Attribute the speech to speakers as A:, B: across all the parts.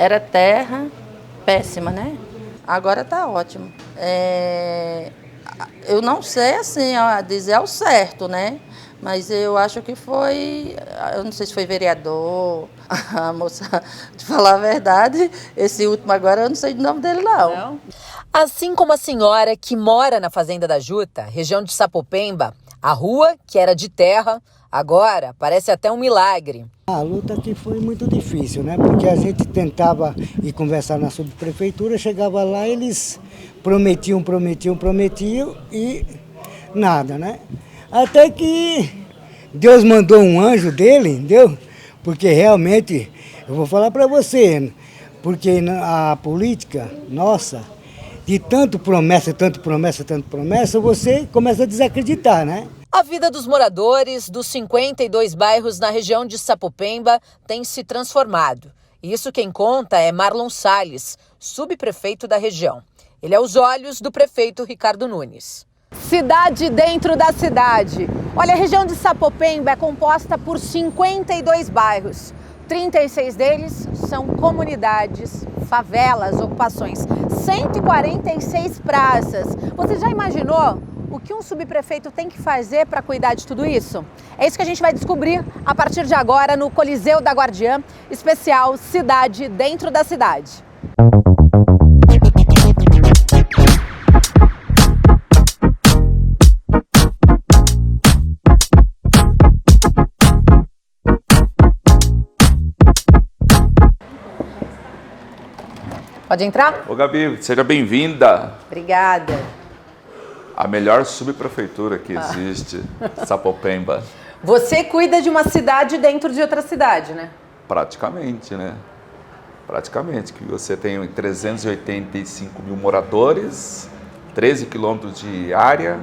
A: Era terra péssima, né? Agora tá ótimo. Eu não sei, assim, dizer ao certo, né? Mas eu acho que foi, eu não sei se foi vereador, a moça, de falar a verdade, esse último agora eu não sei o nome dele não.
B: Assim como a senhora que mora na Fazenda da Juta, região de Sapopemba, a rua, que era de terra, agora parece até um milagre.
C: A luta aqui foi muito difícil, né? Porque a gente tentava ir conversar na subprefeitura, chegava lá, eles prometiam e nada, né? Até que Deus mandou um anjo dele, entendeu? Porque realmente, eu vou falar para você, porque a política nossa, de tanto promessa, você começa a desacreditar, né?
B: A vida dos moradores dos 52 bairros na região de Sapopemba tem se transformado. Isso quem conta é Marlon Salles, subprefeito da região. Ele é os olhos do prefeito Ricardo Nunes. Cidade dentro da cidade. Olha, a região de Sapopemba é composta por 52 bairros. 36 deles são comunidades, favelas, ocupações. 146 praças. Você já imaginou o que um subprefeito tem que fazer para cuidar de tudo isso? É isso que a gente vai descobrir a partir de agora no Coliseu da Guardiã, especial Cidade Dentro da Cidade. Pode entrar?
D: Ô Gabi, seja bem-vinda.
B: Obrigada.
D: A melhor subprefeitura que existe, Sapopemba.
B: Você cuida de uma cidade dentro de outra cidade, né?
D: Praticamente, né? Praticamente, que você tem 385 mil moradores, 13 quilômetros de área.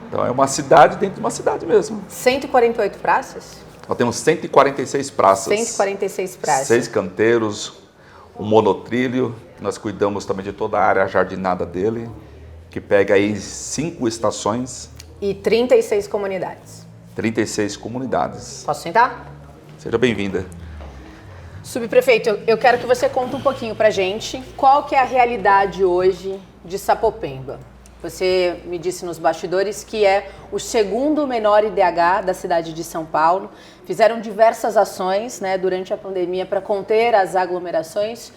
D: Então é uma cidade dentro de uma cidade mesmo.
B: 148 praças?
D: Nós temos 146 praças.
B: 146 praças.
D: 6 canteiros, um monotrilho. Nós cuidamos também de toda a área jardinada dele, que pega aí 5 estações.
B: E 36 comunidades.
D: 36 comunidades.
B: Posso sentar?
D: Seja bem-vinda.
B: Subprefeito, eu quero que você conte um pouquinho pra gente qual que é a realidade hoje de Sapopemba. Você me disse nos bastidores que é o segundo menor IDH da cidade de São Paulo. Fizeram diversas ações, né, durante a pandemia para conter as aglomerações.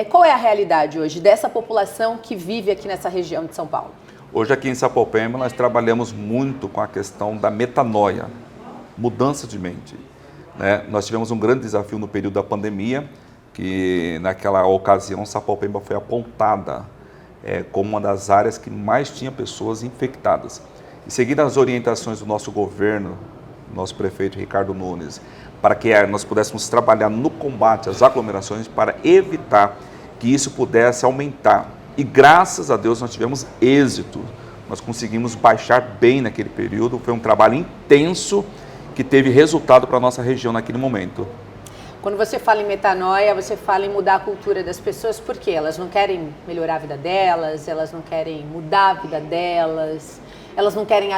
B: Qual é a realidade hoje dessa população que vive aqui nessa região de São Paulo?
D: Hoje aqui em Sapopemba nós trabalhamos muito com a questão da metanoia, mudança de mente, né? Nós tivemos um grande desafio no período da pandemia, que naquela ocasião Sapopemba foi apontada como uma das áreas que mais tinha pessoas infectadas. E seguindo as orientações do nosso governo, nosso prefeito Ricardo Nunes, para que nós pudéssemos trabalhar no combate às aglomerações para evitar que isso pudesse aumentar. E graças a Deus nós tivemos êxito, nós conseguimos baixar bem naquele período, foi um trabalho intenso que teve resultado para a nossa região naquele momento.
B: Quando você fala em metanoia, você fala em mudar a cultura das pessoas, por quê? Elas não querem melhorar a vida delas, elas não querem mudar a vida delas, elas não querem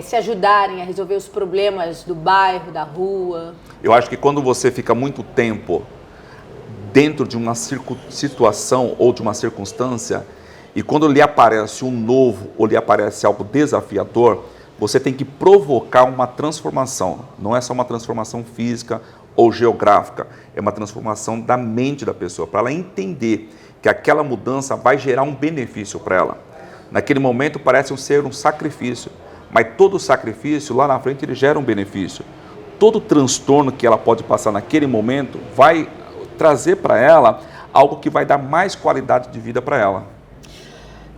B: se ajudarem a resolver os problemas do bairro, da rua.
D: Eu acho que quando você fica muito tempo dentro de uma situação ou de uma circunstância, e quando lhe aparece um novo ou lhe aparece algo desafiador, você tem que provocar uma transformação. Não é só uma transformação física ou geográfica, é uma transformação da mente da pessoa, para ela entender que aquela mudança vai gerar um benefício para ela. Naquele momento parece ser um sacrifício, mas todo sacrifício lá na frente ele gera um benefício. Todo transtorno que ela pode passar naquele momento vai trazer para ela algo que vai dar mais qualidade de vida para ela.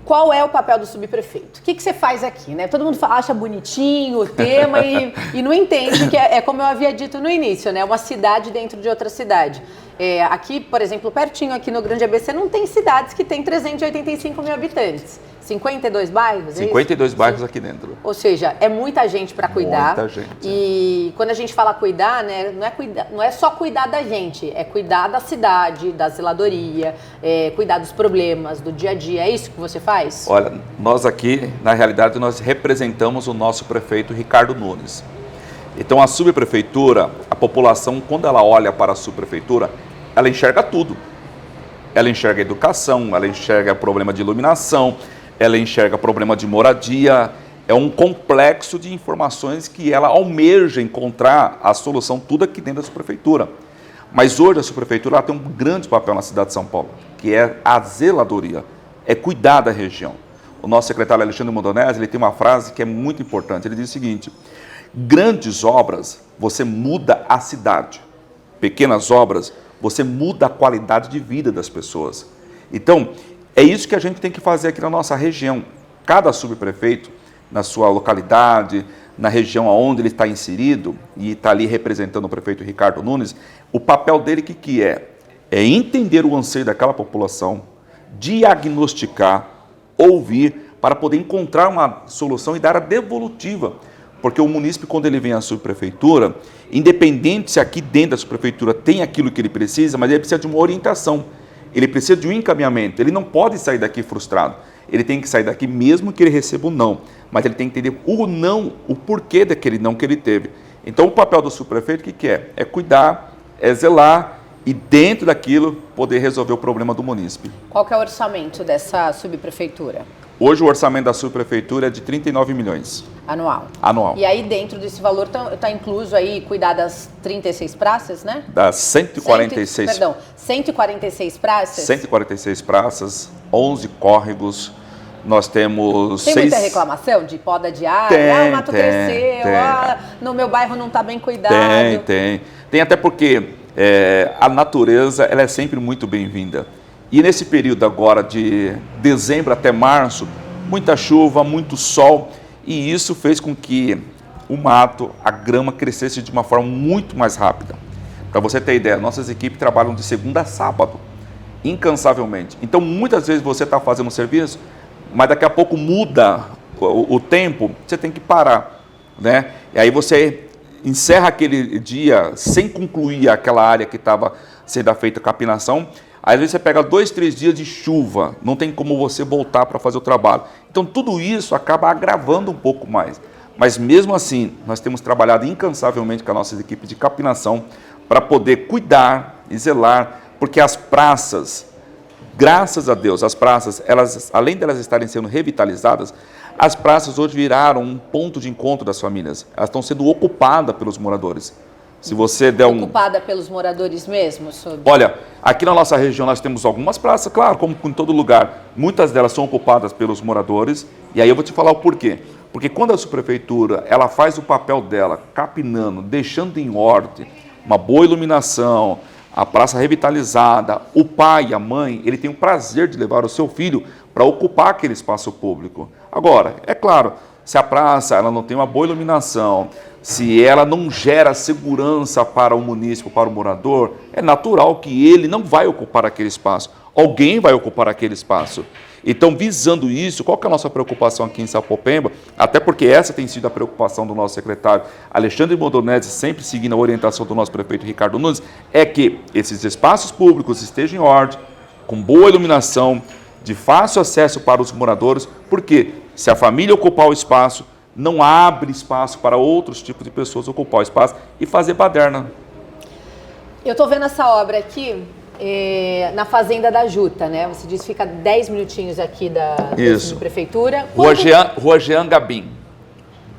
B: Qual é o papel do subprefeito? O que você faz aqui, né? Todo mundo acha bonitinho o tema e não entende que é como eu havia dito no início, né? Uma cidade dentro de outra cidade. Aqui, por exemplo, pertinho aqui no Grande ABC, não tem cidades que tem 385 mil habitantes. 52 bairros?
D: 52 bairros aqui dentro.
B: Ou seja, é muita gente para cuidar.
D: Muita gente.
B: E quando a gente fala cuidar, né, não é só cuidar da gente, é cuidar da cidade, da zeladoria, cuidar dos problemas do dia a dia. É isso que você faz?
D: Olha, nós aqui, na realidade, nós representamos o nosso prefeito Ricardo Nunes. Então, a subprefeitura, a população, quando ela olha para a subprefeitura, ela enxerga tudo. Ela enxerga a educação, ela enxerga problema de iluminação, ela enxerga problema de moradia. É um complexo de informações que ela almeja encontrar a solução tudo aqui dentro da subprefeitura. Mas hoje a subprefeitura tem um grande papel na cidade de São Paulo, que é a zeladoria, é cuidar da região. O nosso secretário Alexandre Mondonesi, ele tem uma frase que é muito importante. Ele diz o seguinte: grandes obras, você muda a cidade. Pequenas obras, você muda a qualidade de vida das pessoas. Então, é isso que a gente tem que fazer aqui na nossa região. Cada subprefeito, na sua localidade, na região onde ele está inserido, e está ali representando o prefeito Ricardo Nunes, o papel dele que é? É entender o anseio daquela população, diagnosticar, ouvir, para poder encontrar uma solução e dar a devolutiva. Porque o munícipe, quando ele vem à subprefeitura, independente se aqui dentro da subprefeitura tem aquilo que ele precisa, mas ele precisa de uma orientação, ele precisa de um encaminhamento, ele não pode sair daqui frustrado, ele tem que sair daqui mesmo que ele receba um não, mas ele tem que entender o não, o porquê daquele não que ele teve. Então o papel do subprefeito, o que é? É cuidar, é zelar e dentro daquilo poder resolver o problema do munícipe.
B: Qual que é o orçamento dessa subprefeitura?
D: Hoje o orçamento da subprefeitura é de 39 milhões.
B: Anual.
D: Anual.
B: E aí dentro desse valor está incluso aí cuidar das 36 praças, né?
D: Das 146.
B: 146 praças?
D: 146 praças, 11 córregos. Nós temos
B: Tem
D: 6...
B: muita reclamação de poda de área? O mato cresceu, no meu bairro não está bem cuidado.
D: Tem até porque a natureza ela é sempre muito bem-vinda. E nesse período agora de dezembro até março, muita chuva, muito sol, e isso fez com que o mato, a grama crescesse de uma forma muito mais rápida. Para você ter ideia, nossas equipes trabalham de segunda a sábado, incansavelmente. Então muitas vezes você está fazendo um serviço, mas daqui a pouco muda o tempo, você tem que parar, né? E aí você encerra aquele dia sem concluir aquela área que estava sendo feita a capinação. Às vezes você pega 2, 3 dias de chuva, não tem como você voltar para fazer o trabalho. Então tudo isso acaba agravando um pouco mais. Mas mesmo assim, nós temos trabalhado incansavelmente com a nossa equipe de capinação para poder cuidar e zelar, porque as praças, graças a Deus, as praças, elas, além de elas estarem sendo revitalizadas, as praças hoje viraram um ponto de encontro das famílias. Elas estão sendo ocupadas pelos moradores. Se você der
B: Ocupada pelos moradores mesmo?
D: Olha, aqui na nossa região nós temos algumas praças, claro, como em todo lugar. Muitas delas são ocupadas pelos moradores. E aí eu vou te falar o porquê. Porque quando a subprefeitura ela faz o papel dela, capinando, deixando em ordem, uma boa iluminação, a praça revitalizada, o pai e a mãe, ele tem o prazer de levar o seu filho para ocupar aquele espaço público. Agora, é claro, se a praça ela não tem uma boa iluminação, se ela não gera segurança para o munícipe, para o morador, é natural que ele não vai ocupar aquele espaço. Alguém vai ocupar aquele espaço. Então, visando isso, qual que é a nossa preocupação aqui em Sapopemba? Até porque essa tem sido a preocupação do nosso secretário Alexandre Mondonesi, sempre seguindo a orientação do nosso prefeito Ricardo Nunes, é que esses espaços públicos estejam em ordem, com boa iluminação, de fácil acesso para os moradores, porque se a família ocupar o espaço, não abre espaço para outros tipos de pessoas ocupar o espaço e fazer baderna.
B: Eu estou vendo essa obra aqui na Fazenda da Juta, né? Você disse que fica 10 minutinhos aqui da prefeitura.
D: Rua Jean Gabim.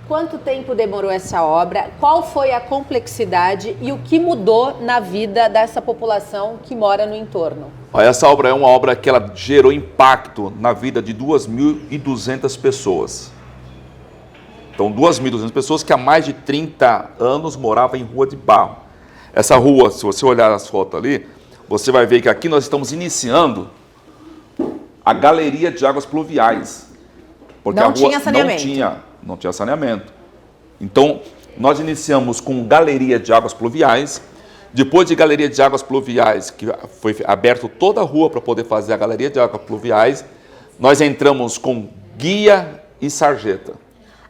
B: Quanto tempo demorou essa obra? Qual foi a complexidade e o que mudou na vida dessa população que mora no entorno?
D: Essa obra é uma obra que ela gerou impacto na vida de 2.200 pessoas. Então, 2.200 pessoas que há mais de 30 anos moravam em rua de barro. Essa rua, se você olhar as fotos ali, você vai ver que aqui nós estamos iniciando a galeria de águas pluviais. Porque
B: não
D: a rua
B: tinha saneamento.
D: Não tinha saneamento. Então, nós iniciamos com galeria de águas pluviais. Depois de galeria de águas pluviais, que foi aberto toda a rua para poder fazer a galeria de águas pluviais, nós entramos com guia e sarjeta.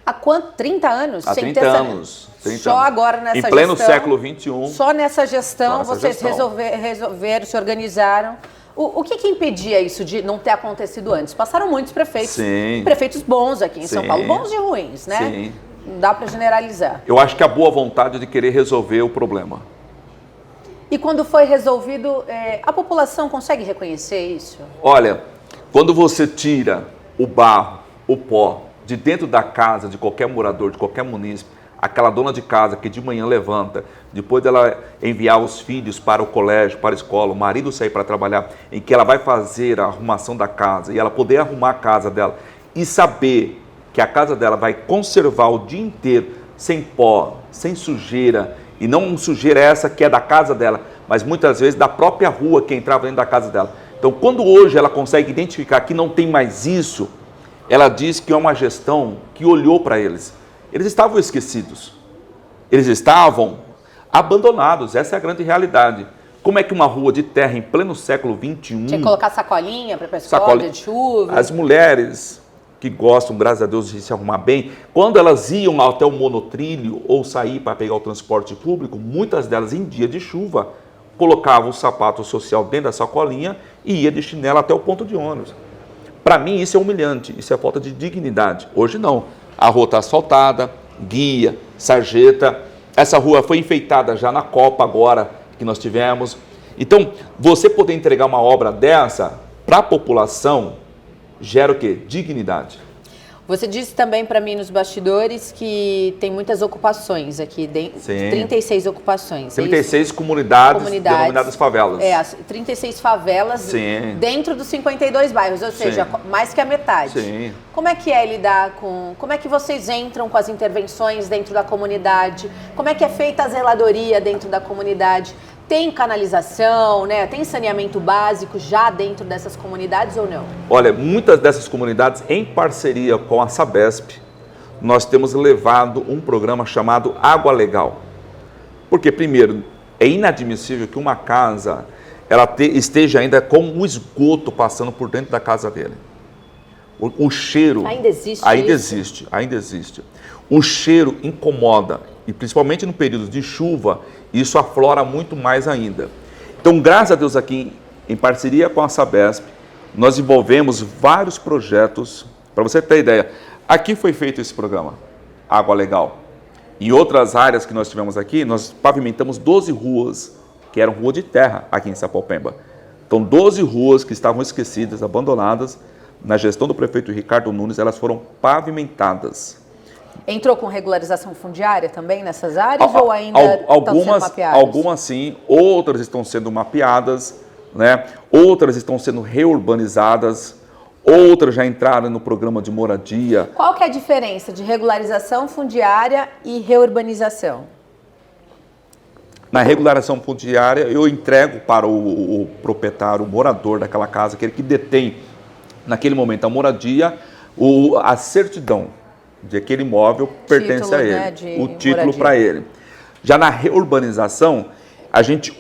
B: Há quanto? 30 anos?
D: Há 30 anos. 30
B: só
D: anos.
B: agora nessa gestão?
D: Em pleno século XXI.
B: Só nessa gestão vocês resolveram, se organizaram. O que impedia isso de não ter acontecido antes? Passaram muitos prefeitos,
D: Sim.
B: prefeitos bons aqui em
D: Sim.
B: São Paulo, bons e ruins, né?
D: Sim.
B: Não dá para generalizar.
D: Eu acho que a boa vontade de querer resolver o problema.
B: E quando foi resolvido, a população consegue reconhecer isso?
D: Olha, quando você tira o barro, o pó, de dentro da casa de qualquer morador, de qualquer munícipe, aquela dona de casa que de manhã levanta, depois dela enviar os filhos para o colégio, para a escola, o marido sair para trabalhar, em que ela vai fazer a arrumação da casa e ela poder arrumar a casa dela e saber que a casa dela vai conservar o dia inteiro sem pó, sem sujeira, e não sujeira essa que é da casa dela, mas muitas vezes da própria rua que entrava dentro da casa dela. Então, quando hoje ela consegue identificar que não tem mais isso, ela diz que é uma gestão que olhou para eles. Eles estavam esquecidos. Eles estavam abandonados. Essa é a grande realidade. Como é que uma rua de terra em pleno século XXI...
B: Tinha que colocar sacolinha para ir para a escola, dia de chuva.
D: As mulheres que gostam, graças a Deus, de se arrumar bem, quando elas iam até o monotrilho ou sair para pegar o transporte público, muitas delas, em dia de chuva, colocavam o sapato social dentro da sacolinha e ia de chinelo até o ponto de ônibus. Para mim, isso é humilhante, isso é falta de dignidade. Hoje não. A rua está asfaltada, guia, sarjeta. Essa rua foi enfeitada já na Copa agora, que nós tivemos. Então, você poder entregar uma obra dessa para a população gera o quê? Dignidade.
B: Você disse também para mim nos bastidores que tem muitas ocupações aqui, 36 ocupações.
D: 36 comunidades denominadas favelas.
B: 36 favelas
D: Sim.
B: dentro dos 52 bairros, ou seja, mais que a metade.
D: Sim.
B: Como é que é lidar com... Como é que vocês entram com as intervenções dentro da comunidade? Como é que é feita a zeladoria dentro da comunidade? Tem canalização, né? Tem saneamento básico já dentro dessas comunidades ou não?
D: Olha, muitas dessas comunidades, em parceria com a Sabesp, nós temos levado um programa chamado Água Legal. Porque, primeiro, é inadmissível que uma casa esteja ainda com um esgoto passando por dentro da casa dele. O cheiro...
B: Ainda existe
D: Ainda existe. O cheiro incomoda, e principalmente no período de chuva, isso aflora muito mais ainda. Então, graças a Deus, aqui, em parceria com a Sabesp, nós desenvolvemos vários projetos. Para você ter ideia, aqui foi feito esse programa, Água Legal. Em outras áreas que nós tivemos aqui, nós pavimentamos 12 ruas, que eram rua de terra aqui em Sapopemba. Então, 12 ruas que estavam esquecidas, abandonadas, na gestão do prefeito Ricardo Nunes, elas foram pavimentadas.
B: Entrou com regularização fundiária também nessas áreas ou ainda estão sendo mapeadas?
D: Algumas sim, outras estão sendo mapeadas, né? Outras estão sendo reurbanizadas, outras já entraram no programa de moradia.
B: Qual que é a diferença de regularização fundiária e reurbanização?
D: Na regularização fundiária, eu entrego para o proprietário, o morador daquela casa, aquele que detém, naquele momento, a moradia, a certidão de aquele imóvel pertence a ele,
B: né,
D: o título para ele. Já na reurbanização, a gente,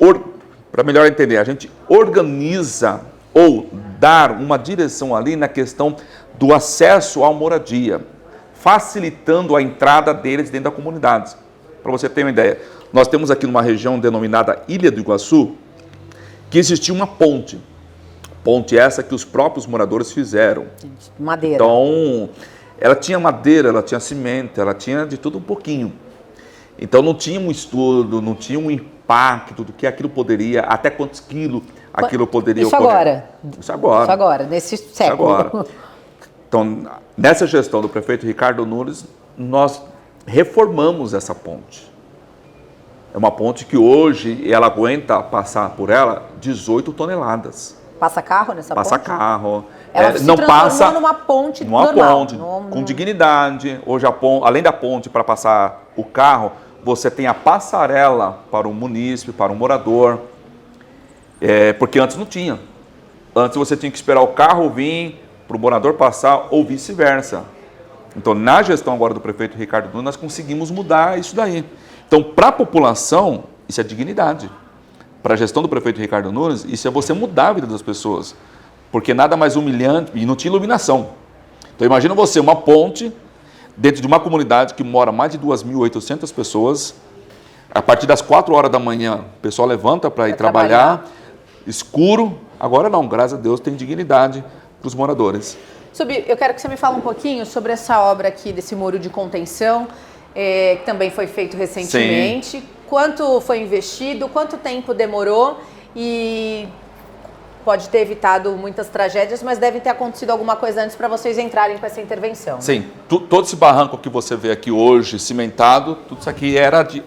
D: para melhor entender, a gente organiza ou dar uma direção ali na questão do acesso à moradia, facilitando a entrada deles dentro da comunidade. Para você ter uma ideia, nós temos aqui numa região denominada Ilha do Iguaçu, que existia uma ponte. Ponte essa que os próprios moradores fizeram.
B: Madeira.
D: Então, ela tinha madeira, ela tinha cimento, ela tinha de tudo um pouquinho. Então não tinha um estudo, não tinha um impacto do que aquilo poderia, até quantos quilos aquilo poderia
B: Isso
D: ocorrer.
B: Agora?
D: Isso agora.
B: Isso agora, nesse século.
D: Agora. Então, nessa gestão do prefeito Ricardo Nunes, nós reformamos essa ponte. É uma ponte que hoje ela aguenta passar por ela 18 toneladas.
B: Passa carro nessa ponte?
D: Passa carro.
B: Ela se
D: não passa
B: numa ponte
D: numa
B: normal.
D: Ponte, com dignidade. Hoje, além da ponte para passar o carro, você tem a passarela para o munícipe, para o morador. Porque antes não tinha. Antes você tinha que esperar o carro vir para o morador passar ou vice-versa. Então, na gestão agora do prefeito Ricardo Nunes, nós conseguimos mudar isso daí. Então, para a população, isso é dignidade. Para a gestão do prefeito Ricardo Nunes, isso é você mudar a vida das pessoas. Porque nada mais humilhante, e não tinha iluminação. Então imagina você, uma ponte, dentro de uma comunidade que mora mais de 2.800 pessoas, a partir das 4 horas da manhã, o pessoal levanta para ir trabalhar, escuro, agora não, graças a Deus tem dignidade para os moradores.
B: Subi, eu quero que você me fale um pouquinho sobre essa obra aqui, desse muro de contenção, que também foi feito recentemente.
D: Sim.
B: quanto foi investido, quanto tempo demorou e pode ter evitado muitas tragédias, mas deve ter acontecido alguma coisa antes para vocês entrarem com essa intervenção.
D: Sim, todo esse barranco que você vê aqui hoje, cimentado, tudo isso aqui era de...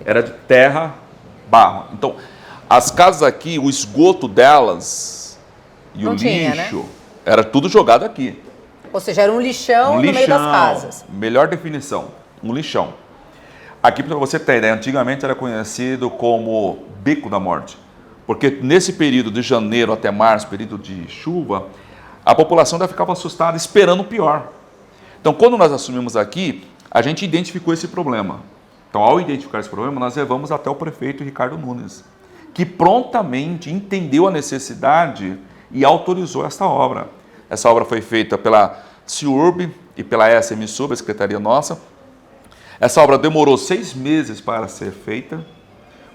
D: Era de terra, barro. Então, as casas aqui, o esgoto delas e o lixo, era tudo jogado aqui.
B: Ou seja, era um lixão no meio das casas.
D: Melhor definição, um lixão. Aqui, para você ter ideia, antigamente era conhecido como Beco da Morte. Porque nesse período de janeiro até março, período de chuva, a população ainda ficava assustada, esperando o pior. Então, quando nós assumimos aqui, a gente identificou esse problema. Então, ao identificar esse problema, nós levamos até o prefeito Ricardo Nunes, que prontamente entendeu a necessidade e autorizou essa obra. Essa obra foi feita pela CIURB e pela SMSUB, a secretaria nossa. Essa obra demorou 6 meses para ser feita.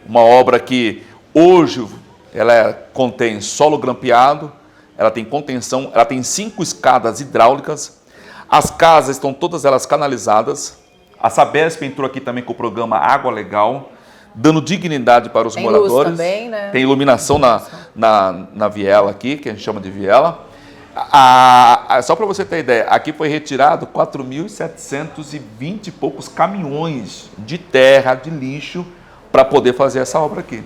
D: Uma obra que hoje ela contém solo grampeado, ela tem contenção, ela tem 5 escadas hidráulicas. As casas estão todas elas canalizadas. A Sabesp entrou aqui também com o programa Água Legal, dando dignidade para os moradores. Luz também, né? Tem iluminação na viela aqui, que a gente chama de viela. Só para você ter ideia, aqui foi retirado 4.720 e poucos caminhões de terra, de lixo, para poder fazer essa obra aqui.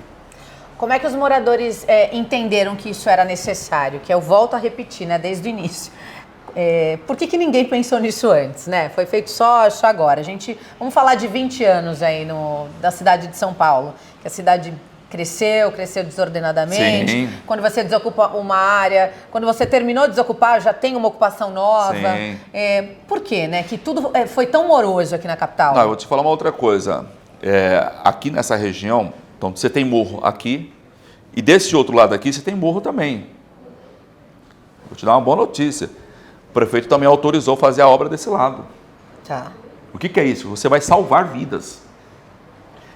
B: Como é que os moradores entenderam que isso era necessário? Que eu volto a repetir, né, desde o início. Por que ninguém pensou nisso antes, né? Foi feito só agora. Vamos falar de 20 anos aí da cidade de São Paulo, que a cidade cresceu desordenadamente. Sim. Quando você desocupa uma área, quando você terminou de desocupar, já tem uma ocupação nova.
D: Sim.
B: Por quê, né? Que tudo foi tão moroso aqui na capital?
D: Não, eu vou te falar uma outra coisa. Aqui nessa região, então você tem morro aqui, e desse outro lado aqui você tem morro também. Vou te dar uma boa notícia. O prefeito também autorizou fazer a obra desse lado.
B: Tá.
D: O que é isso? Você vai salvar vidas.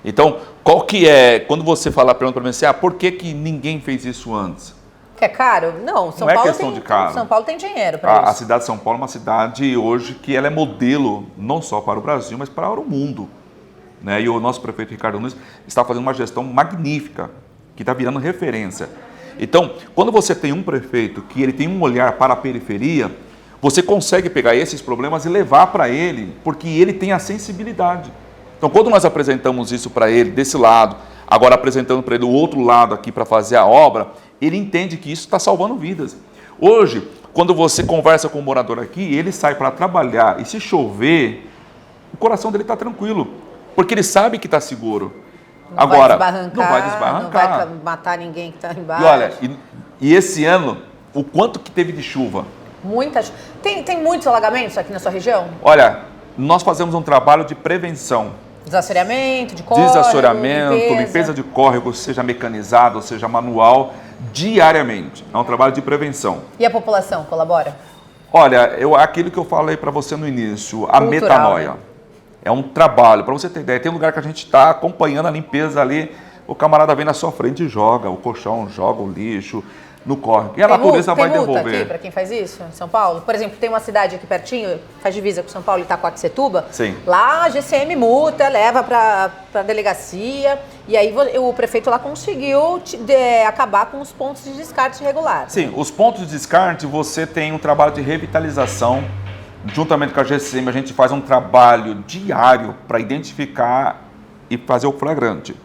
D: Então, qual que é, quando você pergunta para mim assim, por que ninguém fez isso antes?
B: Que é caro? Não, São Paulo questão de caro. São Paulo tem dinheiro para isso.
D: A cidade de São Paulo é uma cidade hoje que ela é modelo não só para o Brasil, mas para o mundo. Né? E o nosso prefeito Ricardo Nunes está fazendo uma gestão magnífica, que está virando referência. Então, quando você tem um prefeito que ele tem um olhar para a periferia, você consegue pegar esses problemas e levar para ele, porque ele tem a sensibilidade. Então, quando nós apresentamos isso para ele, desse lado, agora apresentando para ele o outro lado aqui para fazer a obra, ele entende que isso está salvando vidas. Hoje, quando você conversa com o morador aqui, ele sai para trabalhar e se chover, o coração dele está tranquilo, porque ele sabe que está seguro. Não vai desbarrancar. Não vai
B: matar ninguém que está embaixo.
D: E olha, e esse ano, o quanto que teve de chuva?
B: Muitas. Tem muitos alagamentos aqui na sua região?
D: Olha, nós fazemos um trabalho de prevenção.
B: Desassoreamento de córrego,
D: limpeza de córrego, seja mecanizado, seja manual, diariamente. É um trabalho de prevenção.
B: E a população colabora?
D: Olha, aquilo que eu falei para você no início, a metanoia. Né? É um trabalho, para você ter ideia, tem um lugar que a gente está acompanhando a limpeza ali, o camarada vem na sua frente e joga o colchão, joga o lixo no córrego. E a natureza vai devolver. Tem multa aqui
B: para quem faz isso em São Paulo? Por exemplo, tem uma cidade aqui pertinho, faz divisa com São Paulo, Itacoaxetuba.
D: Sim.
B: Lá a GCM multa, leva para a delegacia, e aí o prefeito lá conseguiu acabar com os pontos de descarte irregular.
D: Sim, os pontos de descarte, você tem um trabalho de revitalização. Juntamente com a GCM, a gente faz um trabalho diário para identificar e fazer o flagrante.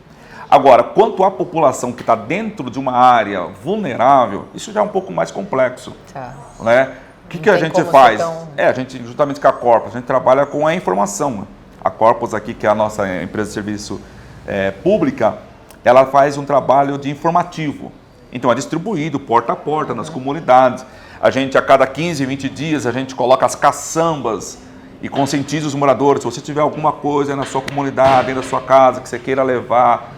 D: Agora, quanto à população que está dentro de uma área vulnerável, isso já é um pouco mais complexo.
B: Tá.
D: Né? O que a gente faz? A gente, juntamente com a Corpus, a gente trabalha com a informação. A Corpus aqui, que é a nossa empresa de serviço pública, ela faz um trabalho de informativo. Então, é distribuído porta a porta nas comunidades. A gente, a cada 15, 20 dias, a gente coloca as caçambas e conscientiza os moradores. Se você tiver alguma coisa na sua comunidade, dentro da sua casa, que você queira levar,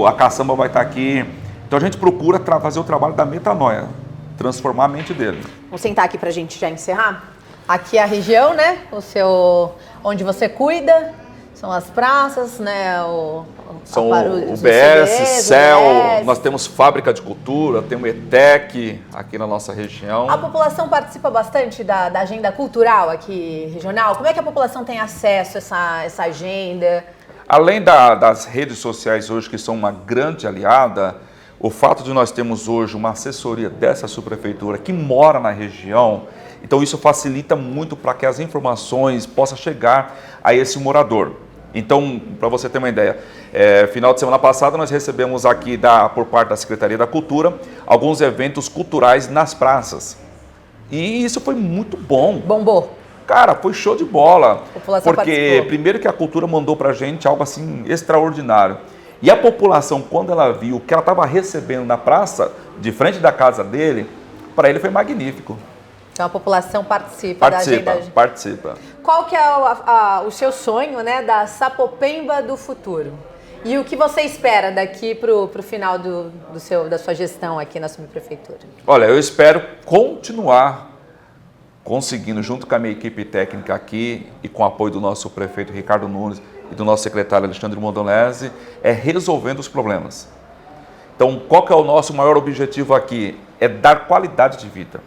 D: a caçamba vai estar aqui. Então, a gente procura fazer o trabalho da metanoia, transformar a mente dele.
B: Vamos sentar aqui para a gente já encerrar? Aqui é a região, né? Onde você cuida, são as praças, né?
D: São o UBS, CEL, nós temos fábrica de cultura, temos ETEC aqui na nossa região.
B: A população participa bastante da agenda cultural aqui regional? Como é que a população tem acesso a essa agenda?
D: Além das redes sociais hoje, que são uma grande aliada, o fato de nós termos hoje uma assessoria dessa subprefeitura que mora na região, então isso facilita muito para que as informações possam chegar a esse morador. Então, para você ter uma ideia, final de semana passada nós recebemos aqui, por parte da Secretaria da Cultura, alguns eventos culturais nas praças. E isso foi muito bom.
B: Bombou.
D: Cara, foi show de bola.
B: A população
D: porque
B: participou.
D: primeiro que a cultura mandou pra gente algo assim extraordinário. E a população, quando ela viu o que ela estava recebendo na praça, de frente da casa dele, para ele foi magnífico.
B: Então a população participa da agenda.
D: Participa.
B: Qual que é o seu sonho, né, da Sapopemba do futuro? E o que você espera daqui para o final da sua gestão aqui na subprefeitura?
D: Olha, eu espero continuar conseguindo, junto com a minha equipe técnica aqui e com o apoio do nosso prefeito Ricardo Nunes e do nosso secretário Alexandre Mondolese, resolvendo os problemas. Então, qual que é o nosso maior objetivo aqui? É dar qualidade de vida,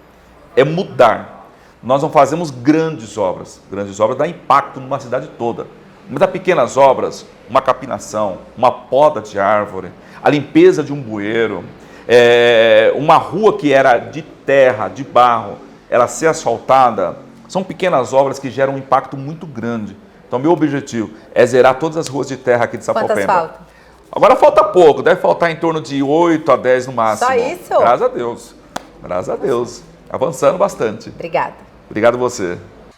D: é mudar. Nós não fazemos grandes obras dão impacto numa cidade toda. Muitas pequenas obras, uma capinação, uma poda de árvore, a limpeza de um bueiro, uma rua que era de terra, de barro, ela ser asfaltada, são pequenas obras que geram um impacto muito grande. Então, meu objetivo é zerar todas as ruas de terra aqui de Sapopemba.
B: Quantas faltam?
D: Agora falta pouco, deve faltar em torno de 8 a 10 no máximo.
B: Só isso?
D: Graças a Deus. Graças a Deus. Avançando bastante.
B: Obrigada.
D: Obrigado você.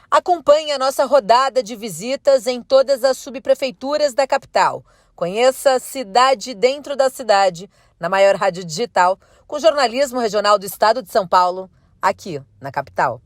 B: Acompanhe a nossa rodada de visitas em todas as subprefeituras da capital. Conheça a cidade dentro da cidade, na maior rádio digital, com jornalismo regional do estado de São Paulo, aqui na capital.